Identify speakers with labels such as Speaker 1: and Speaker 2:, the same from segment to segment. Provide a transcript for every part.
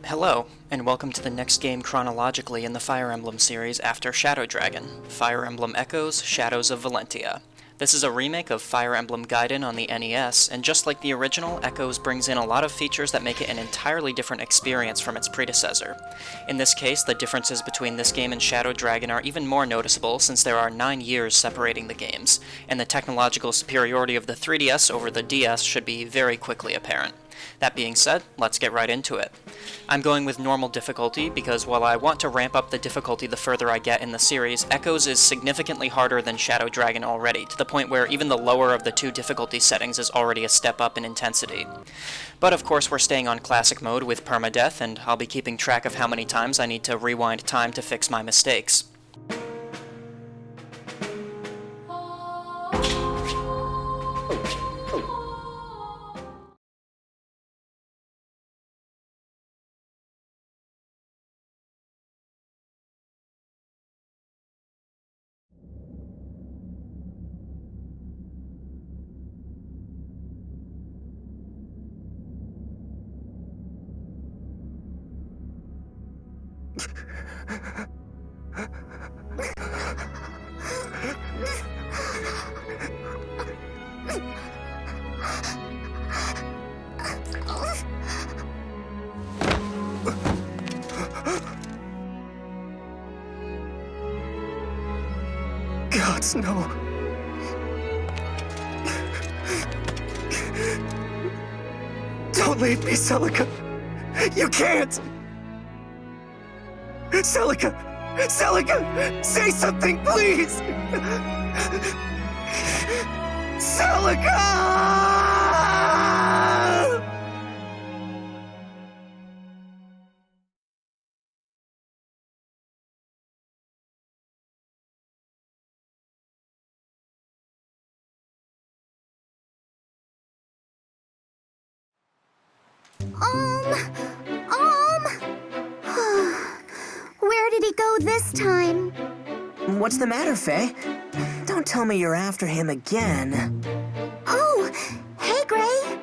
Speaker 1: Hello, and welcome to the next game chronologically in the Fire Emblem series after Shadow Dragon, Fire Emblem Echoes, Shadows of Valentia. This is a remake of Fire Emblem Gaiden on the NES, and just like the original, Echoes brings in a lot of features that make it an entirely different experience from its predecessor. In this case, the differences between this game and Shadow Dragon are even more noticeable since there are 9 years separating the games, and the technological superiority of the 3DS over the DS should be very quickly apparent. That being said, let's get right into it. I'm going with normal difficulty because while I want to ramp up the difficulty the further I get in the series, Echoes is significantly harder than Shadow Dragon already, to the point where even the lower of the two difficulty settings is already a step up in intensity. But of course we're staying on classic mode with permadeath, and I'll be keeping track of how many times I need to rewind time to fix my mistakes.
Speaker 2: Gods, no. Don't leave me, Celica. You can't. Celica! Celica! Say something, please! Celica!
Speaker 3: Where did he go this time?
Speaker 4: What's the matter, Faye? Don't tell me you're after him again.
Speaker 3: Oh, hey, Gray.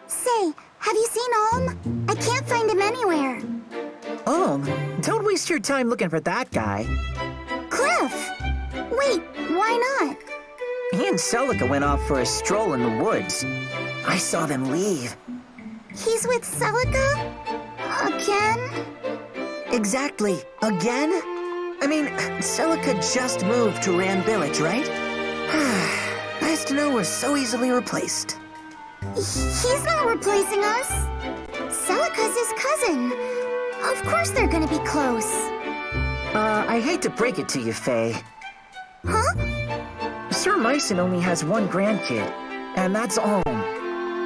Speaker 3: Say, have you seen Olm? I can't find him anywhere.
Speaker 4: Don't waste your time looking for that guy.
Speaker 3: Cliff! Wait, why not?
Speaker 4: He and Celica went off for a stroll in the woods. I saw them leave.
Speaker 3: He's with Celica? Again?
Speaker 4: Exactly. Again? I mean, Celica just moved to Rand Village, right? Nice to know we're so easily replaced.
Speaker 3: He's not replacing us. Celica's his cousin. Of course they're gonna be close.
Speaker 4: I hate to break it to you, Faye.
Speaker 3: Huh?
Speaker 4: Sir Myson only has one grandkid, and that's all.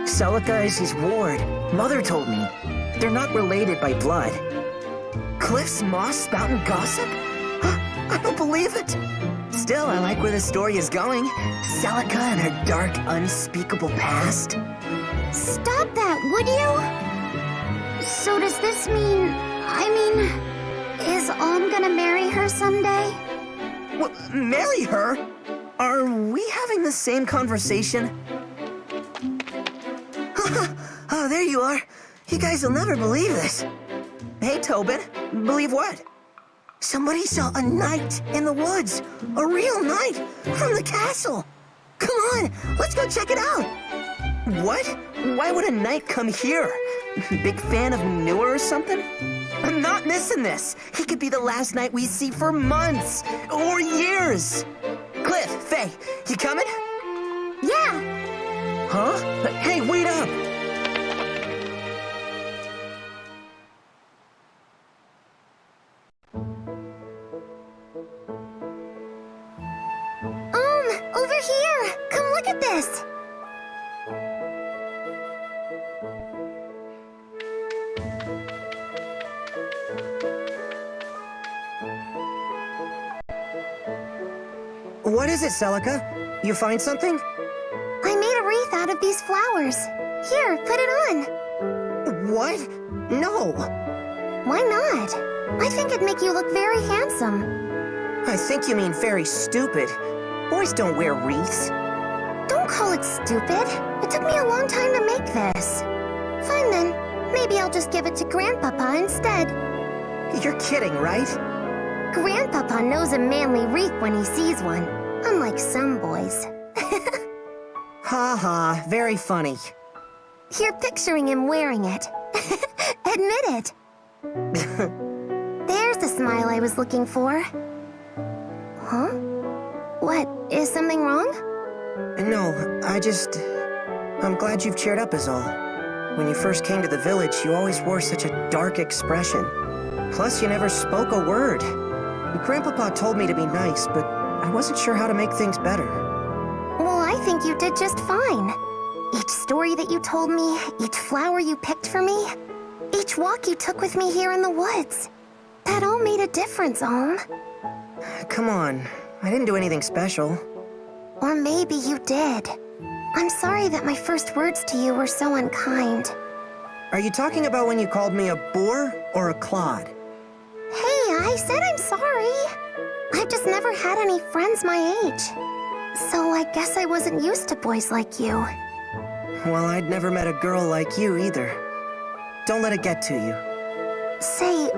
Speaker 4: Celica is his ward. Mother told me. They're not related by blood. Cliff's moss spouting gossip? I don't believe it. Still, I like where the story is going. Celica and her dark, unspeakable past.
Speaker 3: Stop that, would you? So does this mean... is Olm gonna marry her someday?
Speaker 4: What, marry her? Are we having the same conversation? Oh, there you are. You guys will never believe this. Hey, Tobin. Believe what? Somebody saw a knight in the woods. A real knight from the castle. Come on, let's go check it out. What? Why would a knight come here? Big fan of Newer or something? I'm not missing this. He could be the last knight we see for months or years. Cliff, Faye, you coming?
Speaker 3: Yeah.
Speaker 4: Huh? Hey, wait up.
Speaker 3: Over here! Come look at this!
Speaker 4: What is it, Celica? You find something?
Speaker 3: I made a wreath out of these flowers. Here, put it on.
Speaker 4: What? No.
Speaker 3: Why not? I think it'd make you look very handsome.
Speaker 4: I think you mean very stupid. Boys don't wear wreaths.
Speaker 3: Don't call it stupid. It took me a long time to make this. Fine then. Maybe I'll just give it to Grandpapa instead.
Speaker 4: You're kidding, right?
Speaker 3: Grandpapa knows a manly reek when he sees one, unlike some boys.
Speaker 4: Ha ha, very funny.
Speaker 3: You're picturing him wearing it. Admit it. There's the smile I was looking for. Huh? What, is something wrong?
Speaker 4: No, I'm glad you've cheered up is all. When you first came to the village, you always wore such a dark expression. Plus, you never spoke a word. Grandpapa told me to be nice, but I wasn't sure how to make things better.
Speaker 3: Well, I think you did just fine. Each story that you told me, each flower you picked for me, each walk you took with me here in the woods. That all made a difference, Om.
Speaker 4: Come on, I didn't do anything special.
Speaker 3: Or maybe you did. I'm sorry that my first words to you were so unkind.
Speaker 4: Are you talking about when you called me a boor or a clod?
Speaker 3: Hey, I said I'm sorry. I've just never had any friends my age. So I guess I wasn't used to boys like you.
Speaker 4: Well, I'd never met a girl like you either. Don't let it get to you.
Speaker 3: Say,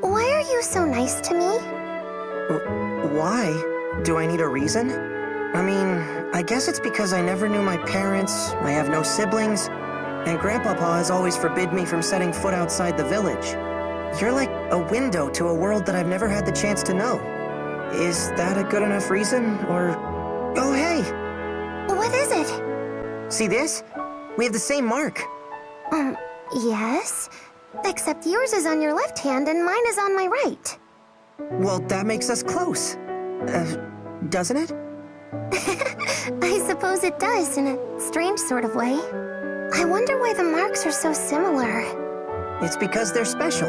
Speaker 3: why are you so nice to me?
Speaker 4: Why? Do I need a reason? I mean, I guess it's because I never knew my parents, I have no siblings, and Grandpapa has always forbid me from setting foot outside the village. You're like a window to a world that I've never had the chance to know. Is that a good enough reason, or... Oh, hey!
Speaker 3: What is it?
Speaker 4: See this? We have the same mark.
Speaker 3: Yes. Except yours is on your left hand and mine is on my right.
Speaker 4: Well, that makes us close. Doesn't it?
Speaker 3: I suppose it does, in a strange sort of way. I wonder why the marks are so similar.
Speaker 4: It's because they're special.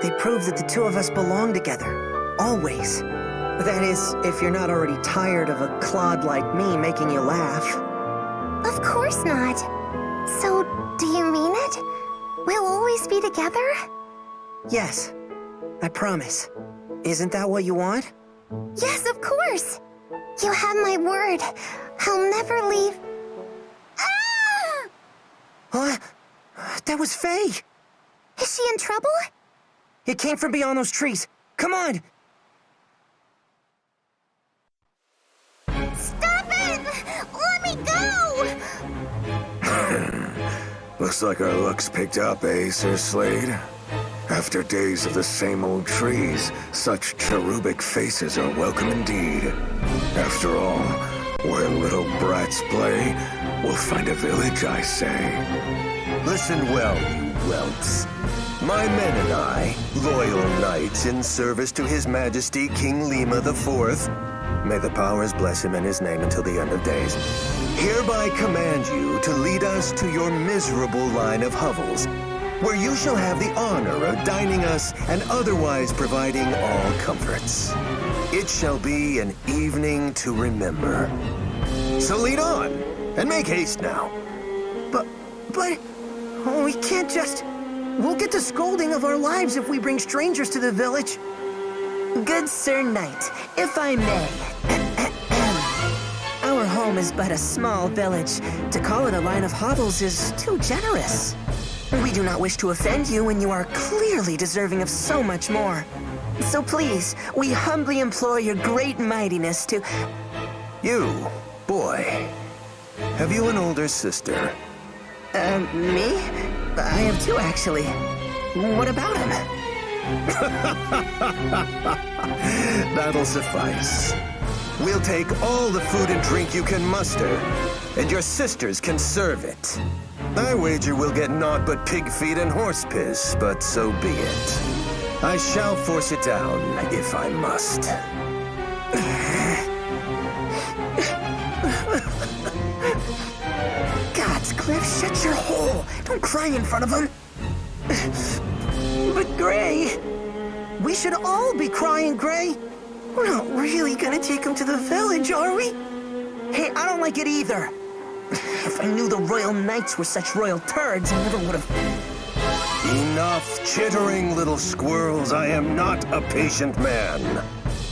Speaker 4: They prove that the two of us belong together. Always. That is, if you're not already tired of a clod like me making you laugh.
Speaker 3: Of course not. So, do you mean it? We'll always be together?
Speaker 4: Yes. I promise. Isn't that what you want?
Speaker 3: Yes, of course. You have my word. I'll never leave. Ah!
Speaker 4: What? That was Faye!
Speaker 3: Is she in trouble?
Speaker 4: It came from beyond those trees. Come on!
Speaker 3: Stop it! Let me go!
Speaker 5: Looks like our luck's picked up, eh, Sir Slade? After days of the same old trees, such cherubic faces are welcome indeed. After all, where little brats play, we'll find a village, I say.
Speaker 6: Listen well, you whelps. My men and I, loyal knights in service to His Majesty King Lima IV, may the powers bless him and his name until the end of days, hereby command you to lead us to your miserable line of hovels, where you shall have the honor of dining us and otherwise providing all comforts. It shall be an evening to remember. So lead on, and make haste now.
Speaker 4: But... we can't just... We'll get the scolding of our lives if we bring strangers to the village. Good Sir Knight, if I may. Our home is but a small village. To call it a line of hovels is too generous. We do not wish to offend you, and you are clearly deserving of so much more. So please, we humbly implore your great mightiness to...
Speaker 6: You, boy, have you an older sister?
Speaker 4: Me? I have two, actually. What about him?
Speaker 6: That'll suffice. We'll take all the food and drink you can muster, and your sisters can serve it. I wager we'll get naught but pig feet and horse piss, but so be it. I shall force it down, if I must.
Speaker 4: Gods, Cliff, shut your hole. Don't cry in front of him. But Gray... We should all be crying, Gray. We're not really gonna take him to the village, are we? Hey, I don't like it either. If I knew the Royal Knights were such royal turds, I never would have...
Speaker 6: Enough chittering, little squirrels. I am not a patient man.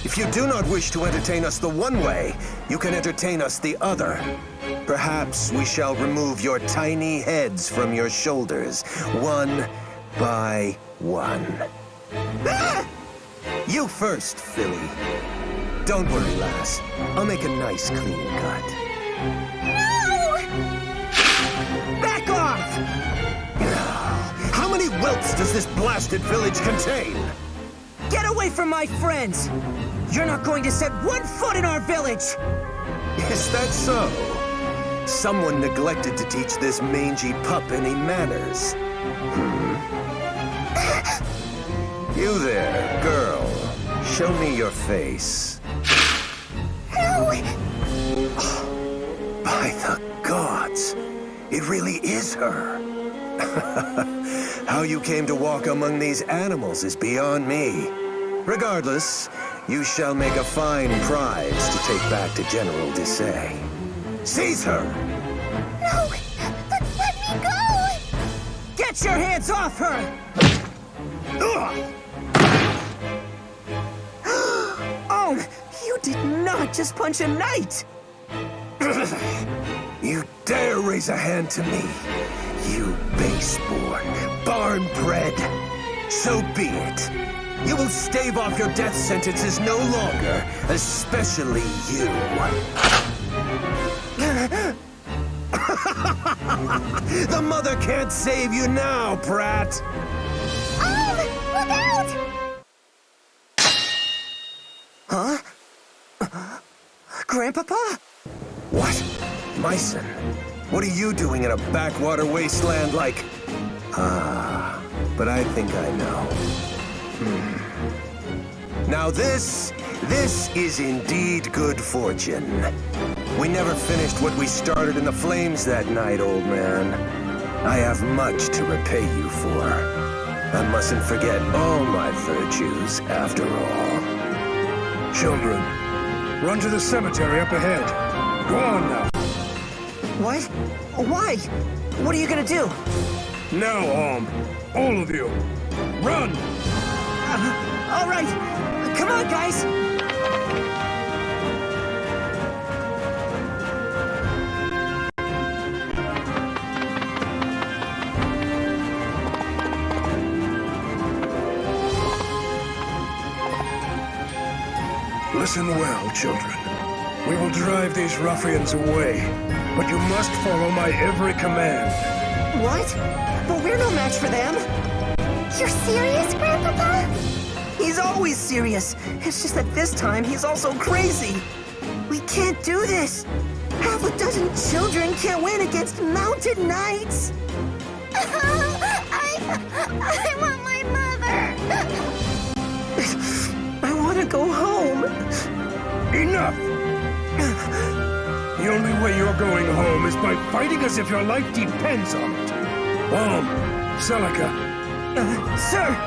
Speaker 6: If If you do not wish to entertain us the one way, you can entertain us the other. Perhaps we shall remove your tiny heads from your shoulders, one by one. Ah! You first, Philly. Don't worry, lass. I'll make a nice, clean cut.
Speaker 3: No!
Speaker 6: Back off! How many whelps does this blasted village contain?
Speaker 4: Get away from my friends! You're not going to set one foot in our village!
Speaker 6: Is that so? Someone neglected to teach this mangy pup any manners. You there, girl. Show me your face.
Speaker 3: No!
Speaker 6: By the gods, it really is her. How you came to walk among these animals is beyond me. Regardless, you shall make a fine prize to take back to General Desai. Seize her!
Speaker 3: No! Let me go!
Speaker 4: Get your hands off her! Oh, you did not just punch a knight!
Speaker 6: You dare raise a hand to me, you base-born, barn-bred. So be it. You will stave off your death sentences no longer, especially you. The mother can't save you now, brat.
Speaker 3: Look out!
Speaker 4: Huh? Grandpapa?
Speaker 6: What? Myson? What are you doing in a backwater wasteland like... Ah, but I think I know. Now this is indeed good fortune. We never finished what we started in the flames that night, old man. I have much to repay you for. I mustn't forget all my virtues, after all.
Speaker 5: Children, run to the cemetery up ahead. Go on now.
Speaker 4: What? Why? What are you gonna do?
Speaker 5: Now, all of you. Run!
Speaker 4: All right. Come on, guys.
Speaker 5: Listen well, children. We will drive these ruffians away, but you must follow my every command.
Speaker 4: What? But we're no match for them.
Speaker 3: You're serious, Grandpapa?
Speaker 4: He's always serious. It's just that this time he's also crazy. We can't do this. Half a dozen children can't win against mounted knights.
Speaker 3: I want my mother.
Speaker 4: I want to go home.
Speaker 5: Enough! The only way you're going home is by fighting as if your life depends on it. Celica,
Speaker 4: Sir!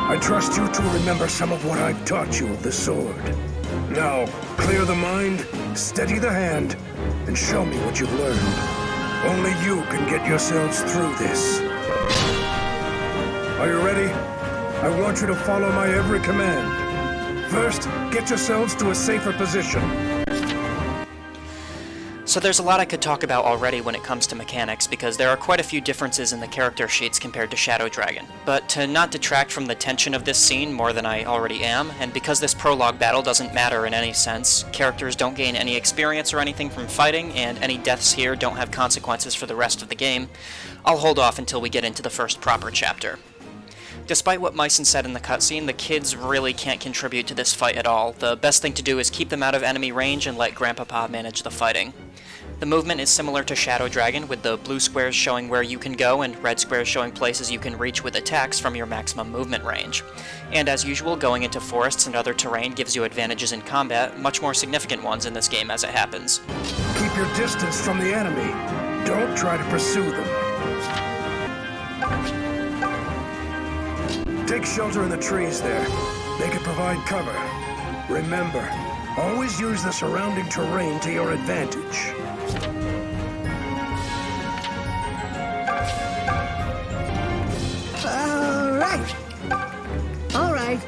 Speaker 5: I trust you to remember some of what I've taught you of the sword. Now, clear the mind, steady the hand, and show me what you've learned. Only you can get yourselves through this. Are you ready? I want you to follow my every command. First, get yourselves to a safer position.
Speaker 1: So there's a lot I could talk about already when it comes to mechanics, because there are quite a few differences in the character sheets compared to Shadow Dragon. But to not detract from the tension of this scene more than I already am, and because this prologue battle doesn't matter in any sense, characters don't gain any experience or anything from fighting, and any deaths here don't have consequences for the rest of the game, I'll hold off until we get into the first proper chapter. Despite what Myson said in the cutscene, the kids really can't contribute to this fight at all. The best thing to do is keep them out of enemy range and let Grandpapa manage the fighting. The movement is similar to Shadow Dragon, with the blue squares showing where you can go and red squares showing places you can reach with attacks from your maximum movement range. And as usual, going into forests and other terrain gives you advantages in combat, much more significant ones in this game as it happens.
Speaker 5: Keep your distance from the enemy. Don't try to pursue them. Take shelter in the trees there. They can provide cover. Remember, always use the surrounding terrain to your advantage.
Speaker 4: All right.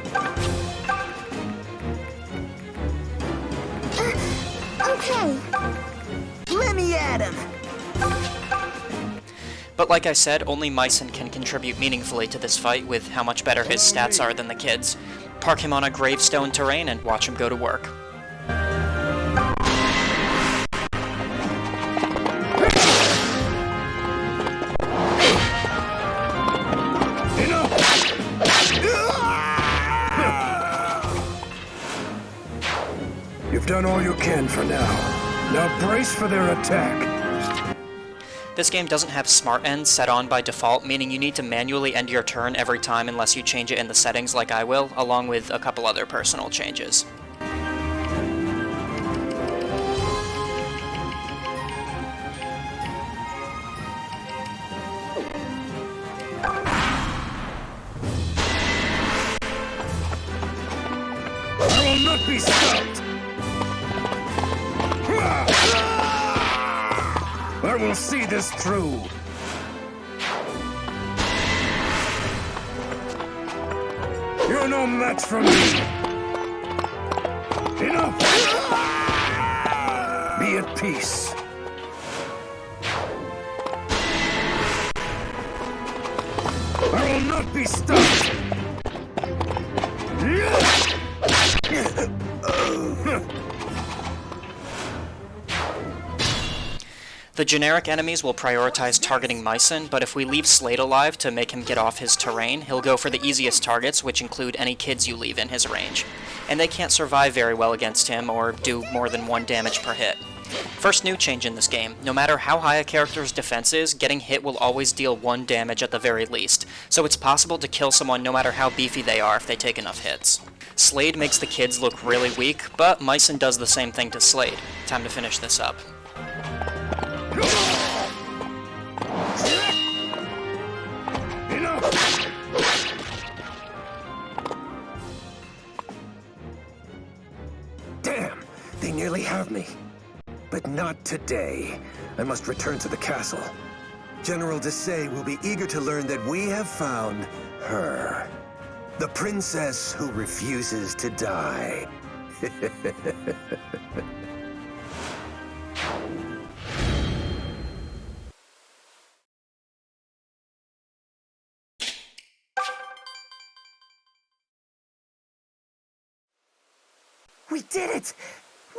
Speaker 4: at him!
Speaker 1: But like I said, only Mycen can contribute meaningfully to this fight with how much better his stats are than the kids. Park him on a gravestone terrain and watch him go to work.
Speaker 5: You've done all you can for now. Now brace for their attack.
Speaker 1: This game doesn't have smart ends set on by default, meaning you need to manually end your turn every time unless you change it in the settings like I will, along with a couple other personal changes.
Speaker 5: I will not be stopped! I will see this through. You're no match for me. Enough! Be at peace. I will not be stopped.
Speaker 1: The generic enemies will prioritize targeting Mycen, but if we leave Slade alive to make him get off his terrain, he'll go for the easiest targets, which include any kids you leave in his range. And they can't survive very well against him or do more than 1 damage per hit. First new change in this game, no matter how high a character's defense is, getting hit will always deal 1 damage at the very least, so it's possible to kill someone no matter how beefy they are if they take enough hits. Slade makes the kids look really weak, but Mycen does the same thing to Slade. Time to finish this up.
Speaker 6: Damn! They nearly have me. But not today. I must return to the castle. General Desai will be eager to learn that we have found her. The princess who refuses to die.
Speaker 4: We did it!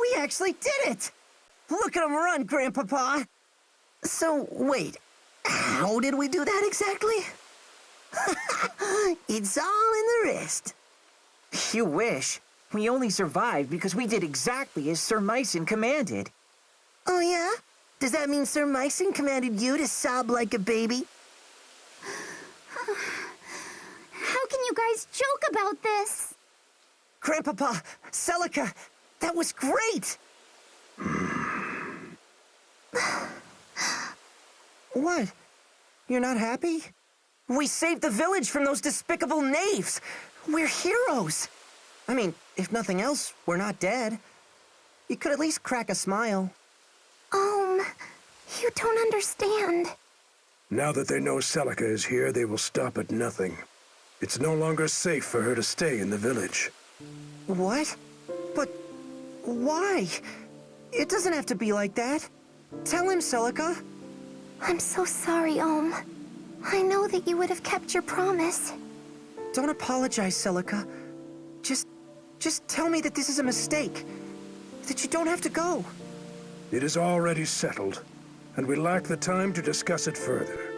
Speaker 4: We actually did it! Look at him run, Grandpapa! So, wait, how did we do that exactly? It's all in the wrist. You wish. We only survived because we did exactly as Sir Mycen commanded. Oh yeah? Does that mean Sir Mycen commanded you to sob like a baby?
Speaker 3: How can you guys joke about this?
Speaker 4: Grandpapa, Celica, that was great! What? You're not happy? We saved the village from those despicable knaves! We're heroes! I mean, if nothing else, we're not dead. You could at least crack a smile.
Speaker 3: You don't understand.
Speaker 5: Now that they know Celica is here, they will stop at nothing. It's no longer safe for her to stay in the village.
Speaker 4: What? But why? It doesn't have to be like that. Tell him, Celica.
Speaker 3: I'm so sorry, I know that you would have kept your promise.
Speaker 4: Don't apologize, Celica. Just tell me that this is a mistake. That you don't have to go.
Speaker 5: It is already settled, and we lack the time to discuss it further.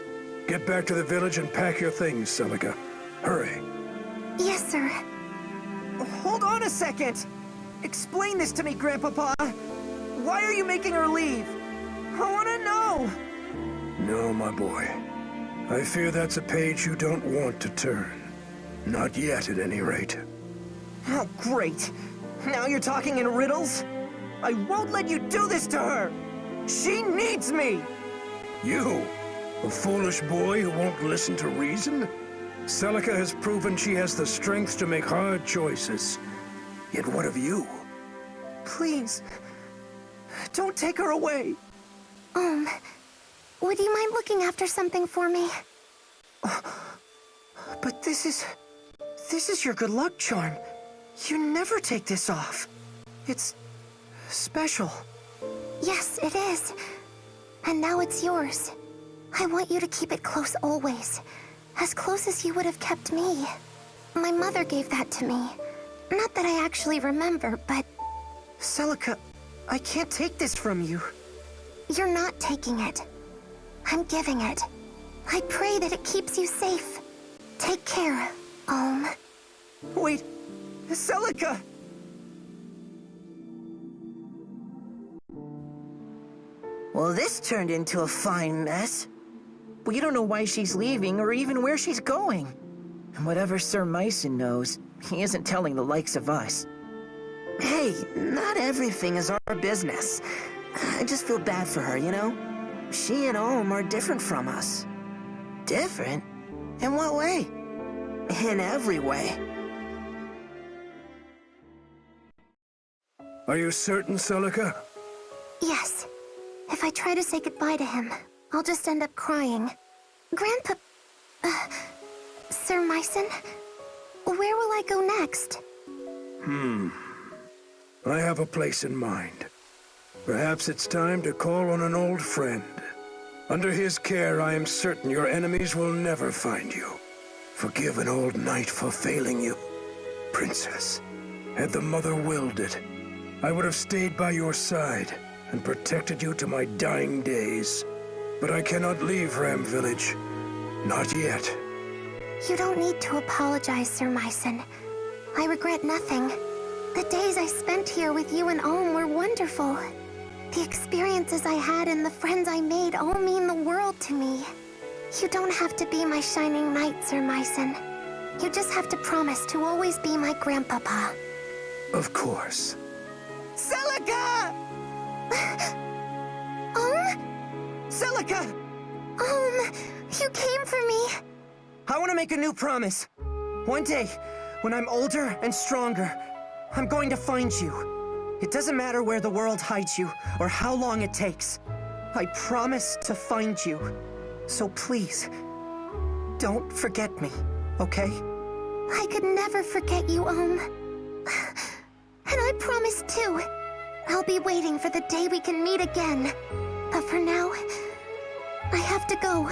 Speaker 5: Get back to the village and pack your things, Celica. Hurry.
Speaker 3: Yes, sir.
Speaker 4: Hold on a second! Explain this to me, Grandpapa! Why are you making her leave? I want to know!
Speaker 5: No, my boy. I fear that's a page you don't want to turn. Not yet, at any rate.
Speaker 4: Oh, great. Now you're talking in riddles? I won't let you do this to her! She needs me!
Speaker 5: You? A foolish boy who won't listen to reason? Celica has proven she has the strength to make hard choices. Yet what of you?
Speaker 4: Please, don't take her away.
Speaker 3: Would you mind looking after something for me?
Speaker 4: But this is your good luck charm. You never take this off. It's special.
Speaker 3: Yes, it is. And now it's yours. I want you to keep it close always. As close as you would have kept me. My mother gave that to me. Not that I actually remember, but...
Speaker 4: Celica, I can't take this from you.
Speaker 3: You're not taking it. I'm giving it. I pray that it keeps you safe. Take care, Om.
Speaker 4: Wait, Celica! Well, this turned into a fine mess. We don't know why she's leaving or even where she's going. And whatever Sir Myson knows, he isn't telling the likes of us. Hey, not everything is our business. I just feel bad for her, you know? She and Om are different from us. Different? In what way? In every way.
Speaker 5: Are you certain, Celica?
Speaker 3: Yes. If I try to say goodbye to him, I'll just end up crying. Grandpa... Sir Myson? Where will I go next?
Speaker 5: I have a place in mind. Perhaps it's time to call on an old friend. Under his care, I am certain your enemies will never find you. Forgive an old knight for failing you. Princess, had the Mother willed it, I would have stayed by your side and protected you to my dying days. But I cannot leave Ram Village. Not yet.
Speaker 3: You don't need to apologize, Sir Myson. I regret nothing. The days I spent here with you and Om were wonderful. The experiences I had and the friends I made all mean the world to me. You don't have to be my shining knight, Sir Myson. You just have to promise to always be my grandpapa.
Speaker 5: Of course.
Speaker 4: Celica! Celica!
Speaker 3: You came for me.
Speaker 4: I want to make a new promise. One day, when I'm older and stronger, I'm going to find you. It doesn't matter where the world hides you or how long it takes. I promise to find you. So please, don't forget me, okay?
Speaker 3: I could never forget you, Om. And I promise too. I'll be waiting for the day we can meet again. But for now, I have to go.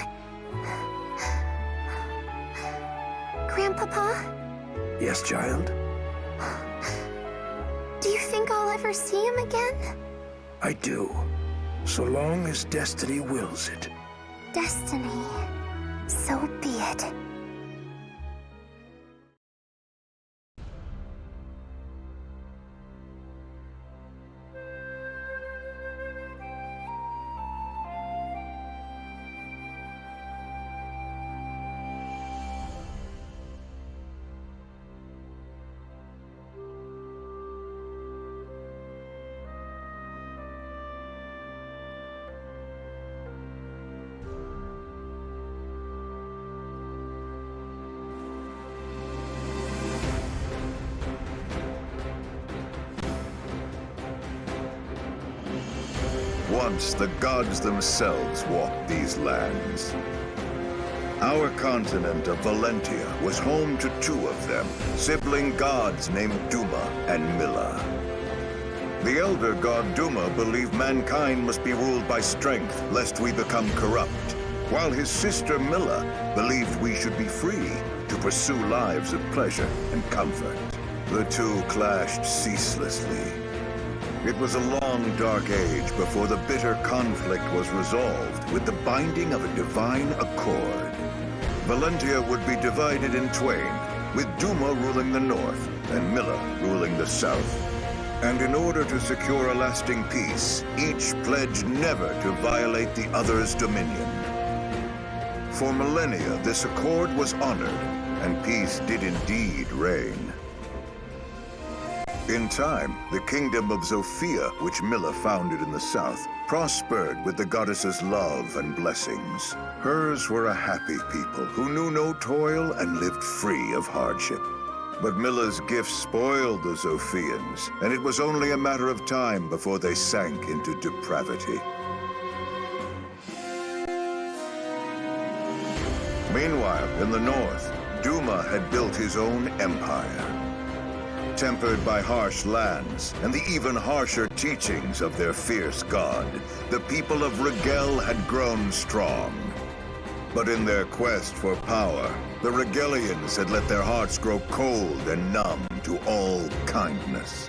Speaker 3: Grandpapa?
Speaker 5: Yes, child?
Speaker 3: Do you think I'll ever see him again?
Speaker 5: I do. So long as destiny wills it.
Speaker 3: Destiny. So be it.
Speaker 7: Once the gods themselves walked these lands. Our continent of Valentia was home to two of them, sibling gods named Duma and Milla. The elder god Duma believed mankind must be ruled by strength, lest we become corrupt, while his sister Milla believed we should be free to pursue lives of pleasure and comfort. The two clashed ceaselessly. It was a long, dark age before the bitter conflict was resolved with the binding of a divine accord. Valentia would be divided in twain, with Duma ruling the north and Milla ruling the south. And in order to secure a lasting peace, each pledged never to violate the other's dominion. For millennia, this accord was honored, and peace did indeed reign. In time, the Kingdom of Zofia, which Milla founded in the south, prospered with the goddess's love and blessings. Hers were a happy people who knew no toil and lived free of hardship. But Milla's gifts spoiled the Zofians, and it was only a matter of time before they sank into depravity. Meanwhile, in the north, Duma had built his own empire. tempered by harsh lands and the even harsher teachings of their fierce god, the people of Rigel had grown strong. But in their quest for power, the Rigelians had let their hearts grow cold and numb to all kindness.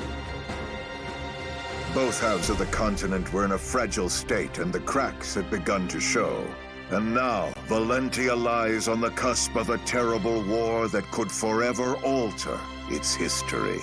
Speaker 7: Both halves of the continent were in a fragile state, and the cracks had begun to show. And now, Valentia lies on the cusp of a terrible war that could forever alter its history.